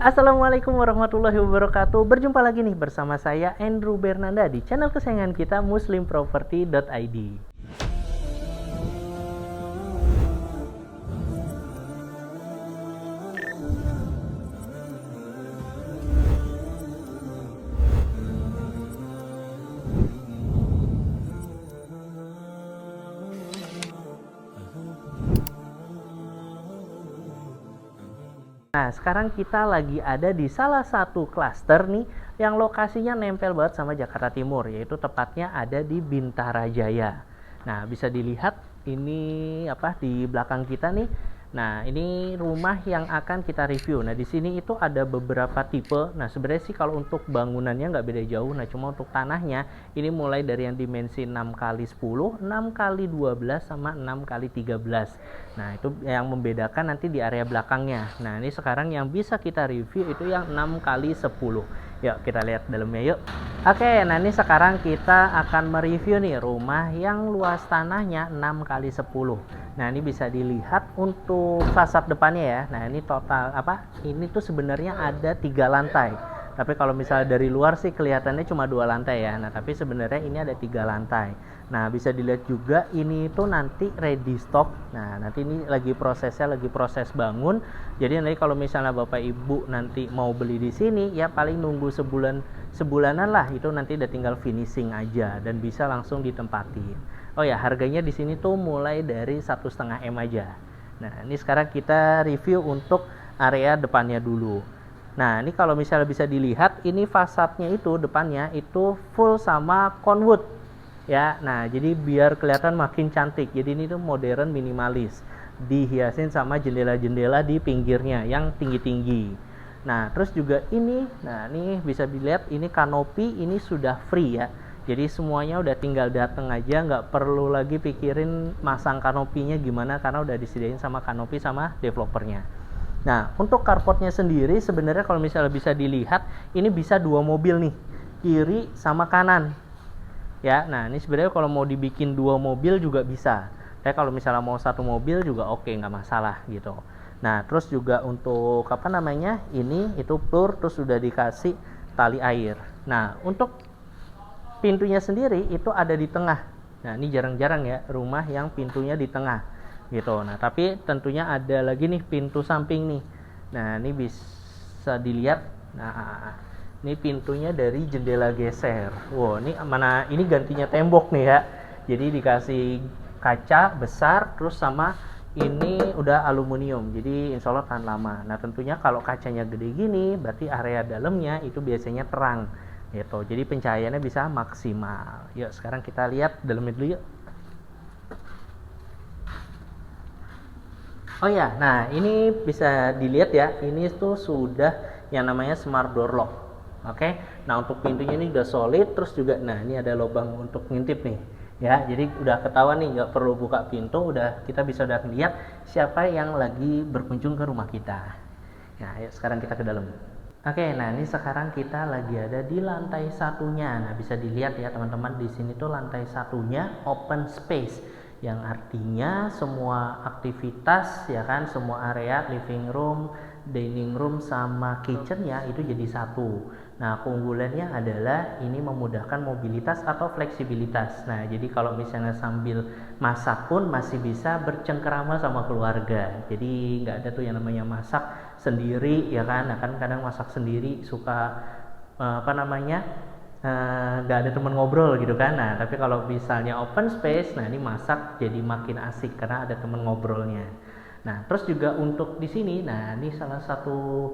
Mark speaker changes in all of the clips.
Speaker 1: Assalamualaikum warahmatullahi wabarakatuh. Berjumpa lagi nih bersama saya Andrew Bernanda di channel kesayangan kita muslimproperty.id. Nah, sekarang kita lagi ada di salah satu klaster nih yang lokasinya nempel banget sama Jakarta Timur, yaitu tepatnya ada di Bintara Jaya. Nah, bisa dilihat ini di belakang kita nih. Nah, ini rumah yang akan kita review. Nah, di sini itu ada beberapa tipe. Nah, sebenarnya sih kalau untuk bangunannya nggak beda jauh. Nah, cuma untuk tanahnya ini mulai dari yang dimensi 6x10, 6x12 sama 6x13. Nah, itu yang membedakan nanti di area belakangnya. Nah, ini sekarang yang bisa kita review itu yang 6x10. Yuk, kita lihat dalamnya yuk. Oke, nah ini sekarang kita akan mereview nih rumah yang luas tanahnya 6x10. Nah, ini bisa dilihat untuk fasad depannya ya. Nah, ini total ini tuh sebenarnya ada 3 lantai. Tapi kalau misalnya dari luar sih kelihatannya cuma 2 lantai ya. Nah, tapi sebenarnya ini ada 3 lantai. Nah, bisa dilihat juga ini itu nanti ready stock. Nah, nanti ini lagi proses bangun. Jadi nanti kalau misalnya Bapak Ibu nanti mau beli di sini ya paling nunggu sebulanan lah, itu nanti udah tinggal finishing aja dan bisa langsung ditempatin. Oh ya, harganya di sini tuh mulai dari 1,5 M aja. Nah, ini sekarang kita review untuk area depannya dulu. Nah, ini kalau misalnya bisa dilihat, ini fasadnya itu depannya itu full sama conwood. Ya, nah jadi biar kelihatan makin cantik. Jadi ini tuh modern minimalis. Dihiasin sama jendela-jendela di pinggirnya yang tinggi-tinggi. Nah, terus juga ini, nah ini bisa dilihat ini kanopi ini sudah free ya. Jadi semuanya udah tinggal dateng aja, nggak perlu lagi pikirin masang kanopinya gimana karena udah disediain sama kanopi sama developernya. Nah, untuk carportnya sendiri sebenarnya kalau misalnya bisa dilihat, ini bisa 2 mobil nih, kiri sama kanan. Ya, nah ini sebenarnya kalau mau dibikin 2 mobil juga bisa. Tapi kalau misalnya mau 1 mobil juga oke, nggak masalah gitu. Nah, terus juga untuk ini itu plur terus sudah dikasih tali air. Nah, untuk pintunya sendiri itu ada di tengah. Nah, ini jarang-jarang ya rumah yang pintunya di tengah gitu. Nah, tapi tentunya ada lagi nih pintu samping nih. Nah, ini bisa dilihat. Nah, ini pintunya dari jendela geser. Wow, ini gantinya tembok nih ya. Jadi dikasih kaca besar terus sama ini udah aluminium. Jadi insya Allah tahan lama. Nah, tentunya kalau kacanya gede gini berarti area dalamnya itu biasanya terang gitu. Jadi pencahayaannya bisa maksimal. Yuk, sekarang kita lihat dalamnya dulu yuk. Oh ya, nah ini bisa dilihat ya, ini tuh sudah yang namanya smart door lock. Oke, nah untuk pintunya ini udah solid, terus juga, nah ini ada lubang untuk ngintip nih, ya. Jadi udah ketahuan nih, nggak perlu buka pintu, kita bisa lihat siapa yang lagi berkunjung ke rumah kita. Nah, ayo sekarang kita ke dalam. Oke, nah ini sekarang kita lagi ada di lantai satunya. Nah, bisa dilihat ya teman-teman, di sini tuh lantai satunya open space, yang artinya semua aktivitas ya kan, semua area living room, dining room sama kitchennya itu jadi satu. Nah, keunggulannya adalah ini memudahkan mobilitas atau fleksibilitas. Nah, jadi kalau misalnya sambil masak pun masih bisa bercengkerama sama keluarga. Jadi nggak ada tuh yang namanya masak sendiri ya kan. Nah, kan kadang masak sendiri suka nggak ada teman ngobrol gitu kan. Nah, tapi kalau misalnya open space, nah ini masak jadi makin asik karena ada teman ngobrolnya. Nah, terus juga untuk di sini, nah ini salah satu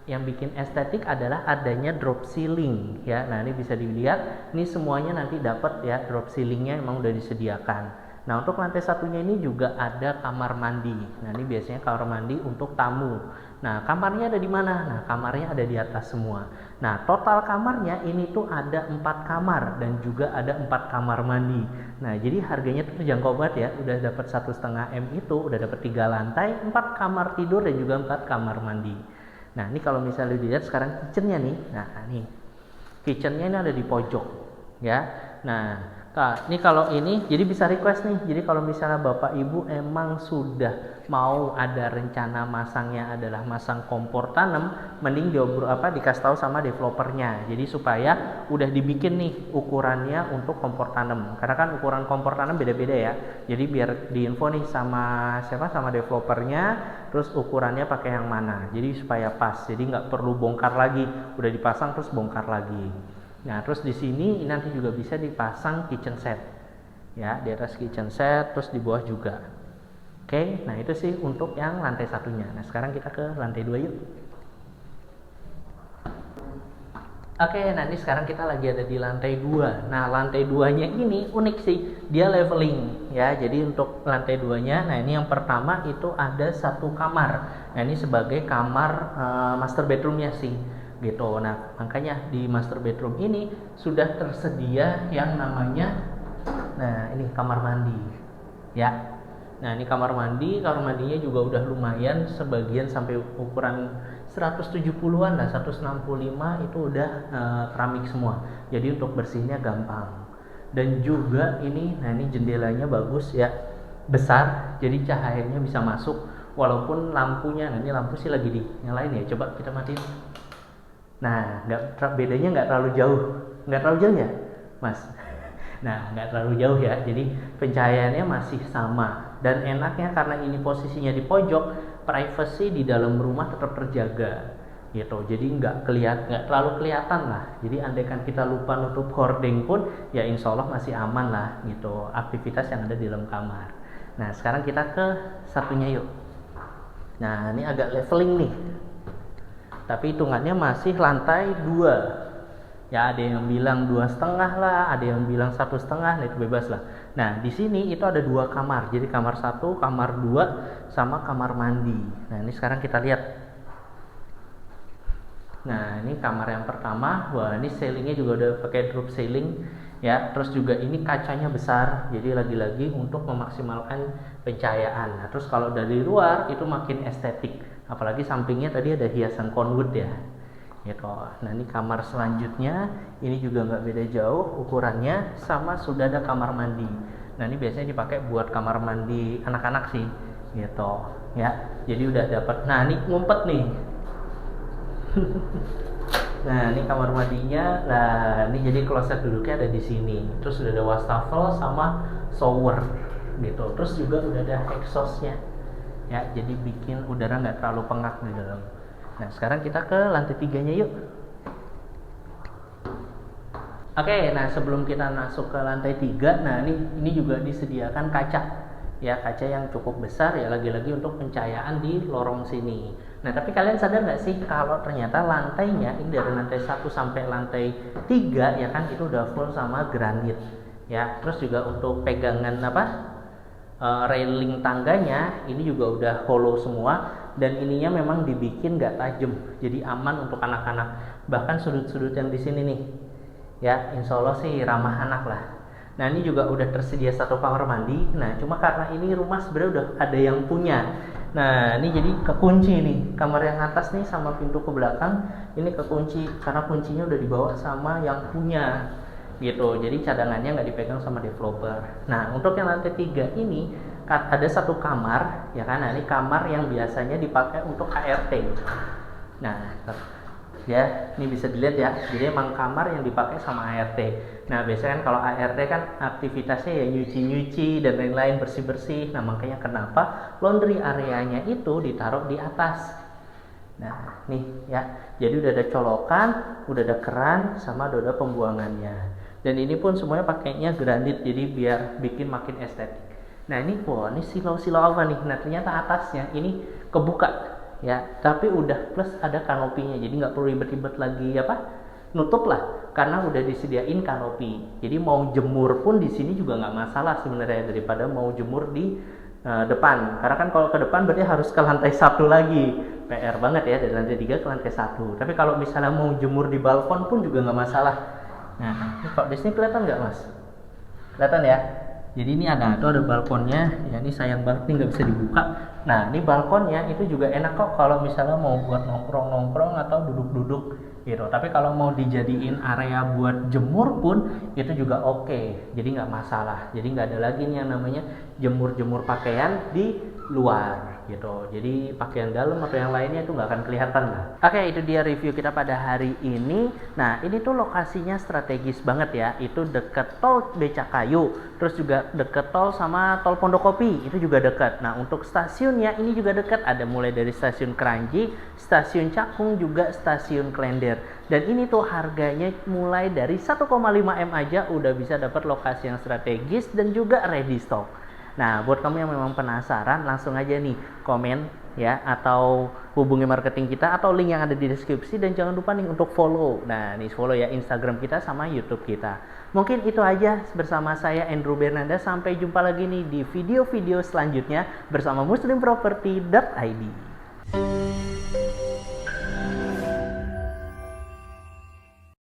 Speaker 1: yang bikin estetik adalah adanya drop ceiling ya. Nah, ini bisa dilihat, ini semuanya nanti dapat ya, drop ceilingnya emang udah disediakan. Nah, untuk lantai satunya ini juga ada kamar mandi. Nah, ini biasanya kamar mandi untuk tamu. Nah, kamarnya ada di mana? Nah, kamarnya ada di atas semua. Nah, total kamarnya ini tuh ada 4 kamar dan juga ada 4 kamar mandi. Nah, jadi harganya tuh terjangkau banget ya. Udah dapat 1,5 M itu, udah dapat 3 lantai, 4 kamar tidur dan juga 4 kamar mandi. Nah, ini kalau misalnya dilihat sekarang kitchennya nih. Nah, nih kitchennya ini ada di pojok ya. Nah, Nah, ini kalau ini jadi bisa request nih. Jadi kalau misalnya Bapak Ibu emang sudah mau ada rencana masangnya adalah masang kompor tanam, mending dikasih tahu sama developernya. Jadi supaya udah dibikin nih ukurannya untuk kompor tanam. Karena kan ukuran kompor tanam beda-beda ya. Jadi biar diinfo nih sama sama developernya, terus ukurannya pakai yang mana. Jadi supaya pas. Jadi nggak perlu bongkar lagi. Udah dipasang terus bongkar lagi. Nah, terus di sini nanti juga bisa dipasang kitchen set. Ya, di atas kitchen set, terus di bawah juga. Oke, nah itu sih untuk yang lantai satunya. Nah, sekarang kita ke lantai 2 yuk. Oke, nanti sekarang kita lagi ada di lantai 2. Nah, lantai 2-nya ini unik sih. Dia leveling ya. Jadi untuk lantai 2-nya, nah ini yang pertama itu ada satu kamar. Nah, ini sebagai kamar master bedroom-nya sih. Gitu. Nah, makanya di master bedroom ini sudah tersedia yang namanya ini kamar mandi. Ya. Nah, ini kamar mandinya juga udah lumayan, sebagian sampai ukuran 170-an lah, 165 itu udah keramik semua. Jadi untuk bersihnya gampang. Dan juga ini jendelanya bagus ya. Besar, jadi cahayanya bisa masuk walaupun lampunya, ini lampu sih lagi dinyalain ya. Coba kita matiin. Nah, bedanya nggak terlalu jauh ya, Mas. Nah, nggak terlalu jauh ya. Jadi pencahayaannya masih sama. Dan enaknya karena ini posisinya di pojok, privacy di dalam rumah tetap terjaga, gitu. Jadi nggak terlalu kelihatan lah. Jadi andaikan kita lupa nutup hording pun, ya insya Allah masih aman lah, gitu. Aktivitas yang ada di dalam kamar. Nah, sekarang kita ke satunya yuk. Nah, ini agak leveling nih. Tapi hitungannya masih lantai 2. Ya, ada yang bilang 2,5 lah, ada yang bilang 1,5, nah itu bebas lah. Nah, di sini itu ada 2 kamar. Jadi kamar 1, kamar 2, sama kamar mandi. Nah, ini sekarang kita lihat. Nah, ini kamar yang pertama. Wah, ini ceilingnya juga udah pakai drop ceiling ya. Terus juga ini kacanya besar. Jadi lagi-lagi untuk memaksimalkan pencahayaan. Nah, terus kalau dari luar itu makin estetik. Apalagi sampingnya tadi ada hiasan conwood ya. Gitu. Nah, ini kamar selanjutnya, ini juga nggak beda jauh ukurannya, sama sudah ada kamar mandi. Nah, ini biasanya dipakai buat kamar mandi anak-anak sih, gitu ya. Jadi udah dapat. Nah, ini ngumpet nih. Nah, ini kamar mandinya. Nah, ini jadi kloset duduknya ada di sini. Terus sudah ada wastafel sama shower, gitu. Terus juga udah ada exhaustnya. Ya, jadi bikin udara nggak terlalu pengap di dalam. Nah, sekarang kita ke lantai 3-nya yuk. Oke, nah sebelum kita masuk ke lantai 3, nah ini juga disediakan kaca. Ya, kaca yang cukup besar ya, lagi-lagi untuk pencahayaan di lorong sini. Nah, tapi kalian sadar nggak sih kalau ternyata lantainya ini dari lantai 1 sampai lantai 3 ya kan itu udah full sama granit. Ya, terus juga untuk pegangan railing tangganya ini juga udah hollow semua, dan ininya memang dibikin nggak tajam, jadi aman untuk anak-anak. Bahkan sudut-sudut yang di sini nih, ya insya Allah sih ramah anak lah. Nah, ini juga udah tersedia satu kamar mandi. Nah, cuma karena ini rumah sebenarnya udah ada yang punya. Nah, ini jadi kekunci nih, kamar yang atas nih sama pintu ke belakang ini kekunci karena kuncinya udah dibawa sama yang punya. Gitu, jadi cadangannya nggak dipegang sama developer. Nah, untuk yang lantai 3 ini ada satu kamar ya kan. Nah, ini kamar yang biasanya dipakai untuk ART. Nah ya, ini bisa dilihat ya, jadi emang kamar yang dipakai sama ART. Nah, biasanya kan kalau ART kan aktivitasnya ya nyuci-nyuci dan lain-lain, bersih-bersih. Nah, makanya kenapa laundry areanya itu ditaruh di atas. Nah, nih ya, jadi udah ada colokan, udah ada keran, sama udah ada pembuangannya. Dan ini pun semuanya pakainya granit, jadi biar bikin makin estetik. Nah, ini ini silau-silau apa nih? Nah, ternyata atasnya ini kebuka ya, tapi udah plus ada kanopinya, jadi nggak perlu ribet-ribet lagi nutup lah, karena udah disediain kanopi. Jadi mau jemur pun di sini juga nggak masalah sebenarnya, daripada mau jemur di depan. Karena kan kalau ke depan berarti harus ke lantai 1 lagi, PR banget ya, dari lantai 3 ke lantai 1. Tapi kalau misalnya mau jemur di balkon pun juga nggak masalah. Nah, kalau di sini kelihatan nggak, Mas? Kelihatan ya? Jadi ini itu ada balkonnya. Ya, ini sayang banget nih nggak bisa dibuka. Nah, ini balkonnya itu juga enak kok kalau misalnya mau buat nongkrong-nongkrong atau duduk-duduk gitu. Tapi kalau mau dijadiin area buat jemur pun itu juga oke. Jadi nggak masalah. Jadi nggak ada lagi nih yang namanya jemur-jemur pakaian di luar gitu. Jadi pakaian dalam atau yang lainnya itu nggak akan kelihatan lah. Oke, itu dia review kita pada hari ini. Nah, ini tuh lokasinya strategis banget ya. Itu deket tol Becakayu, terus juga deket tol sama tol Pondokopi, itu juga dekat. Nah, untuk stasiunnya ini juga dekat. Ada mulai dari stasiun Kranji, stasiun Cakung, juga stasiun Klender. Dan ini tuh harganya mulai dari 1,5 M aja udah bisa dapat lokasi yang strategis dan juga ready stock. Nah, buat kamu yang memang penasaran, langsung aja nih komen ya, atau hubungi marketing kita atau link yang ada di deskripsi, dan jangan lupa nih untuk follow. Nah, nih follow ya Instagram kita sama YouTube kita. Mungkin itu aja bersama saya Andrew Bernanda. Sampai jumpa lagi nih di video-video selanjutnya bersama muslimproperty.id.